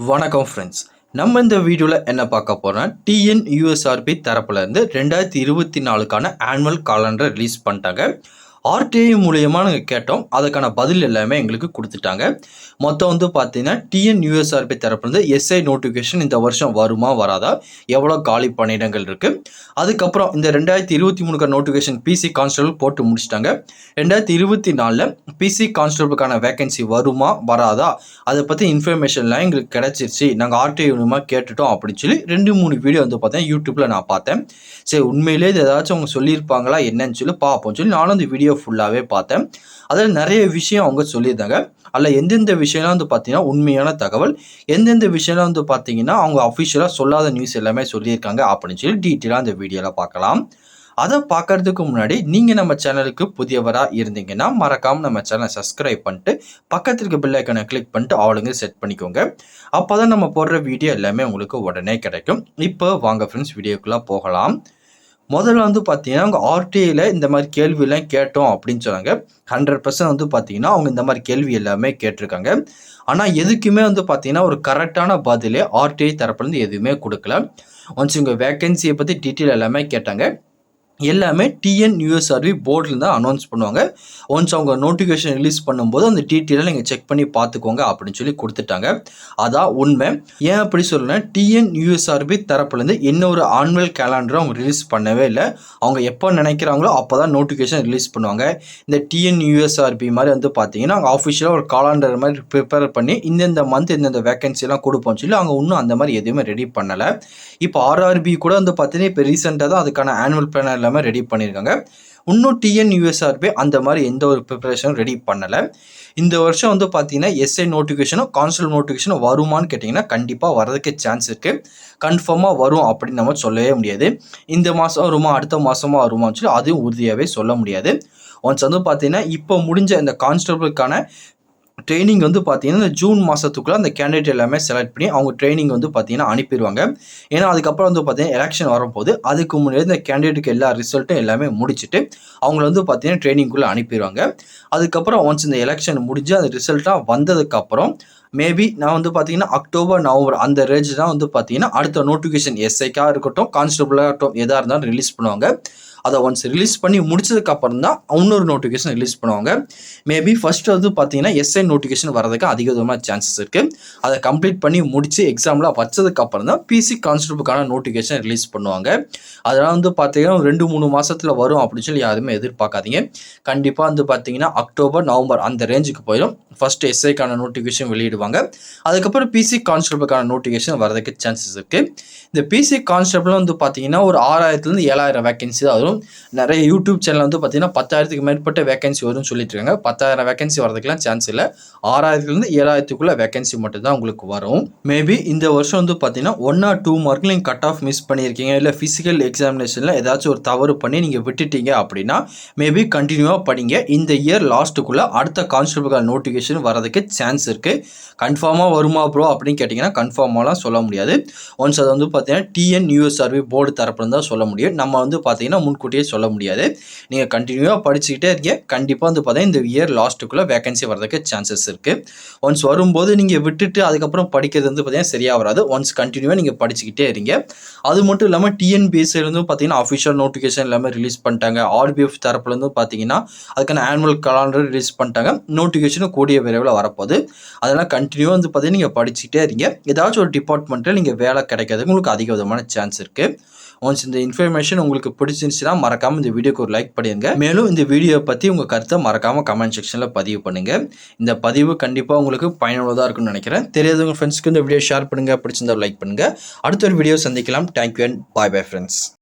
வணக்கம் ஃப்ரெண்ட்ஸ். நம்ம இந்த வீடியோவில் என்ன பார்க்க போகிறோம்னா டிஎன்யூஎஸ்ஆர்பி தரப்புலேருந்து 2024க்கான ஆனுவல் காலண்டர் ரிலீஸ் பண்ணிட்டாங்க. ஆர்டிஐ மூலியமாக நாங்கள் கேட்டோம், அதுக்கான பதில் எல்லாமே எங்களுக்கு கொடுத்துட்டாங்க. மொத்தம் பார்த்தீங்கன்னா டிஎன்யூஎஸ்ஆர்பி தரப்புலேருந்து எஸ்ஐ நோட்டிஃபிகேஷன் இந்த வருஷம் வருமா வராதா, எவ்வளோ காலி பணியிடங்கள் இருக்குது, அதுக்கப்புறம் இந்த 2023 நோட்டிஃபிகேஷன் பிசி கான்ஸ்டபிள் போட்டு முடிச்சிட்டாங்க. 2024 பிசி கான்ஸ்டபிளுக்கான வேகன்சி வருமா வராதா, அதை பற்றி இன்ஃபர்மேஷன்லாம் எங்களுக்கு கிடச்சிருச்சு, நாங்கள் ஆர்டிஐ மூலியமாக கேட்டுட்டோம் அப்படின்னு சொல்லி 2-3 வீடியோ பார்த்தேன் யூடியூப்பில் நான் பார்த்தேன். சரி, உண்மையிலே இது ஏதாச்சும் அவங்க சொல்லியிருப்பாங்களா என்னன்னு சொல்லி பார்ப்போம் சொல்லி நானும் அந்த வீடியோ ஃபுல்லாகவே பார்த்தேன். அதில் நிறைய விஷயம் அவங்க சொல்லியிருந்தாங்க. அதில் எந்தெந்த விஷயம்லாம் பார்த்தீங்கன்னா உண்மையான தகவல், எந்தெந்த விஷயம்லாம் பார்த்தீங்கன்னா அவங்க அஃபிஷியலாக சொல்லாத நியூஸ் எல்லாமே சொல்லியிருக்காங்க அப்படின்னு சொல்லி டீட்டெயிலாக அந்த வீடியோவில் பார்க்கலாம். அதை பார்க்கறதுக்கு முன்னாடி நீங்கள் நம்ம சேனலுக்கு புதியவராக இருந்தீங்கன்னா மறக்காமல் நம்ம சேனலை சப்ஸ்கிரைப் பண்ணிட்டு பக்கத்தில் இருக்க பெல் ஐக்கானை கிளிக் பண்ணிட்டு ஆளுங்க செட் பண்ணிக்கோங்க. அப்போ தான் நம்ம போடுற வீடியோ எல்லாமே உங்களுக்கு உடனே கிடைக்கும். இப்போ வாங்க ஃப்ரெண்ட்ஸ், வீடியோக்குள்ளே போகலாம். முதல்ல பார்த்தீங்கன்னா அவங்க ஆர்டிஐயில் இந்த மாதிரி கேள்வியெல்லாம் கேட்டோம் அப்படின்னு சொன்னாங்க. 100% பார்த்தீங்கன்னா அவங்க இந்த மாதிரி கேள்வி எல்லாமே கேட்டிருக்காங்க. ஆனால் எதுக்குமே பார்த்தீங்கன்னா ஒரு கரெக்டான பதிலே ஆர்டிஐ தரப்புலேருந்து எதுவுமே கொடுக்கல. ஒன்ஸ் இவங்க வேகன்சியை பற்றி டீட்டெயில் எல்லாமே கேட்டாங்க. எல்லாமே டிஎன்யூஎஸ்ஆர்பி போர்டில் தான் அனௌன்ஸ் பண்ணுவாங்க. ஒன்ஸ் அவங்க நோட்டிஃபிகேஷன் ரிலீஸ் பண்ணும்போது அந்த டீட்டெயிலை நீங்கள் செக் பண்ணி பார்த்துக்கோங்க அப்படின்னு சொல்லி கொடுத்துட்டாங்க. அதான் உண்மை. ஏன் அப்படி சொல்லுன்னா, டிஎன்யூஎஸ்ஆர்பி தரப்புலேருந்து இன்னொரு ஆனுவல் கேலண்டரை அவங்க ரிலீஸ் பண்ணவே இல்லை. அவங்க எப்போ நினைக்கிறாங்களோ அப்போ தான் நோட்டிஃபிகேஷன் ரிலீஸ் பண்ணுவாங்க. இந்த டிஎன்யூஎஸ்ஆர்பி மாதிரி பார்த்தீங்கன்னா அவங்க ஆஃபிஷியலாக ஒரு காலண்டர் மாதிரி ப்ரிப்பேர் பண்ணி இந்தந்த மந்த் இந்தந்த வேகன்சிலாம் கொடுப்போம்னு சொல்லி அவங்க இன்னும் அந்த மாதிரி எதுவுமே ரெடி பண்ணலை. இப்போ ஆர்ஆர்பி கூட பார்த்தீங்கன்னா இப்போ ரீசெண்டாக தான் அதுக்கான ஆனுவல் பிளான் எல்லாமே ரெடி பண்ணியிருக்காங்க. இன்னும் டிஎன்யூஎஸ்ஆர்பி அந்த மாதிரி எந்த ஒரு ப்ரிப்பரேஷனும் ரெடி பண்ணலை. இந்த வருஷம் பார்த்தீங்கன்னா எஸ்ஐ நோட்டிஃபிகேஷனும் கான்ஸ்டபிள் நோட்டிஃபிகேஷனும் வருமானு கேட்டிங்கன்னா கண்டிப்பாக வரதுக்கு சான்ஸ் இருக்குது. கன்ஃபார்மாக வரும் அப்படின்னு நம்ம சொல்லவே முடியாது. இந்த மாதம் வருமா அடுத்த மாதமாக வருமானு சொல்லி அதுவும் உறுதியாகவே சொல்ல முடியாது. ஒன்ஸ் பார்த்தீங்கன்னா இப்போ முடிஞ்ச இந்த கான்ஸ்டபிளுக்கான ட்ரைனிங் பார்த்தீங்கன்னா இந்த ஜூன் மாதத்துக்குள்ளே அந்த கேண்டிடேட் எல்லாமே செலக்ட் பண்ணி அவங்க ட்ரைனிங் பார்த்தீங்கன்னா அனுப்பிடுவாங்க. ஏன்னா அதுக்கப்புறம் பார்த்தீங்கன்னா எலெக்ஷன் வரும்போது அதுக்கு முன்னாடி இந்த கேண்டிடேட்டுக்கு எல்லா ரிசல்ட்டும் எல்லாமே முடிச்சுட்டு அவங்கள பார்த்தீங்கன்னா ட்ரைனிங்குள்ளே அனுப்பிடுவாங்க. அதுக்கப்புறம் ஒன்ஸ் இந்த எலெக்ஷன் முடிஞ்சு அந்த ரிசல்ட்டாக வந்ததுக்கப்புறம் மேபி நான் பார்த்தீங்கன்னா அக்டோபர் நவம்பர் அந்த ரேஞ்ச் தான் பார்த்தீங்கன்னா அடுத்த நோட்டிஃபிகேஷன் எஸ்ஐக்காக இருக்கட்டும் கான்ஸ்டபிளாக இருக்கட்டும் எதாக இருந்தாலும் ரிலீஸ் பண்ணுவாங்க. அதை ஒன்ஸ் ரிலீஸ் பண்ணி முடிச்சதுக்கப்புறம் தான் இன்னொரு நோட்டிஃபிகேஷன் ரிலீஸ் பண்ணுவாங்க. மேபி ஃபர்ஸ்ட் பார்த்தீங்கன்னா எஸ்ஐ நோட்டிஃபிகேஷன் வரதுக்கு அதிகமாக சான்சஸ் இருக்குது. அதை கம்ப்ளீட் பண்ணி முடித்து எக்ஸாம்லாம் வச்சதுக்கப்புறம் தான் பிசி கான்ஸ்டபிளுக்கான நோட்டிஃபிகேஷன் ரிலீஸ் பண்ணுவாங்க. அதெல்லாம் பார்த்தீங்கன்னா 2-3 மாதத்தில் வரும் அப்படின்னு சொல்லி யாருமே எதிர்பார்க்காதீங்க. கண்டிப்பாக பார்த்தீங்கன்னா அக்டோபர் நவம்பர் அந்த ரேஞ்சுக்கு போயிடும். ஃபர்ஸ்ட் எஸ்ஐக்கான நோட்டிஃபிகேஷன் வெளியிடுவாங்க. அதுக்கப்புறம் பிசி கான்ஸ்டபிளுக்கான நோட்டிஃபிகேஷன் வரதுக்கு சான்சஸ் இருக்குது. இந்த பிசி கான்ஸ்டபிளும் பார்த்தீங்கன்னா ஒரு 6000-லேருந்து 7000 வேகன்சி தான் வரும். நிறைய யூடியூப் சேனல் பார்த்தீங்கன்னா 10,000க்கு மேற்பட்ட வேகன்சி வரும்னு சொல்லிட்டு இருக்காங்க. 10,000 வேகன்சி வரதுக்குலாம் சான்ஸ் இல்லை. 6000-லேருந்து 7000க்குள்ள வேகன்சி மட்டும் தான் உங்களுக்கு வரும். மேபி இந்த வருஷம் பார்த்தீங்கன்னா 1 or 2 மார்க்கில் நீங்கள் கட் ஆஃப் மிஸ் பண்ணியிருக்கீங்க, இல்லை ஃபிசிக்கல் எக்ஸாமினேஷனில் ஏதாச்சும் ஒரு தவறு பண்ணி நீங்கள் விட்டுட்டீங்க அப்படின்னா மேபி கண்டினியூவாக படிங்க. இந்த இயர் லாஸ்ட்டுக்குள்ளே அடுத்த கான்ஸ்டபிளுக்கான நோட்டிஃபிகேஷன் வரதுக்கு சான்ஸ் இருக்குது. கன்ஃபார்மாக வருமா ப்ரோ அப்படின்னு கேட்டிங்கன்னா கன்ஃபார்மாலாம் சொல்ல முடியாது. ஒன்ஸ் அதை பார்த்தீங்கன்னா டிஎன்யூஎஸ்ஆர்பி போர்டு தரப்புன்னு தான் சொல்ல முடியும். நம்ம பார்த்தீங்கன்னா முன்கூட்டியே சொல்ல முடியாது. நீங்கள் கண்டினியூவாக படிச்சுக்கிட்டே இருக்கீங்க, கண்டிப்பாக பார்த்தீங்கன்னா இந்த இயர் லாஸ்ட்டுக்குள்ளே வேகன்சி வரதுக்கு சான்சஸ் இருக்குது. ஒன்ஸ் வரும்போது நீங்கள் விட்டுட்டு அதுக்கப்புறம் படிக்கிறது பார்த்தீங்கன்னா சரியாக வராது. ஒன்ஸ் கண்டினியூவாக நீங்கள் படிச்சுக்கிட்டே இருங்க. அது மட்டும் இல்லாமல் டிஎன்பிஎஸ்சிலேருந்து பார்த்தீங்கன்னா அஃபிஷியல் நோட்டிஃபிகேஷன் எல்லாமே ரிலீஸ் பண்ணிட்டாங்க. ஆர்பிஎஃப் தரப்புலேருந்து பார்த்தீங்கன்னா அதுக்கான ஆனுவல் காலண்டர் ரிலீஸ் பண்ணிட்டாங்க. நோட்டிஃபிகேஷனும் கூடிய விரைவில் வரப்போகுது. அதெல்லாம் கண்டினியூவாக பார்த்தீங்கன்னா நீங்கள் படிச்சுக்கிட்டே இருங்க. ஏதாச்சும் ஒரு டிபார்ட்மெண்ட்டில் நீங்கள் வேலை கிடைக்கிறதுக்கு உங்களுக்கு அதிக விதமான சான்ஸ் இருக்குது. ஒன்ஸ் இந்த இன்ஃபர்மேஷன் உங்களுக்கு பிடிச்சிருந்துச்சுன்னா மறக்காமல் இந்த வீடியோக்கு ஒரு லைக் பண்ணிடுங்க. மேலும் இந்த வீடியோ பற்றி உங்கள் கருத்தை மறக்காமல் கமெண்ட் செக்ஷனில் பதிவு பண்ணுங்கள். இந்த பதிவு கண்டிப்பாக உங்களுக்கு பயனுள்ளதாக இருக்கும்னு நினைக்கிறேன். தெரியாதவங்க ஃப்ரெண்ட்ஸ்க்கு இந்த வீடியோ ஷேர் பண்ணுங்கள், பிடிச்சிருந்தா லைக் பண்ணுங்கள். அடுத்த ஒரு வீடியோ சந்திக்கலாம். Thank you and bye friends.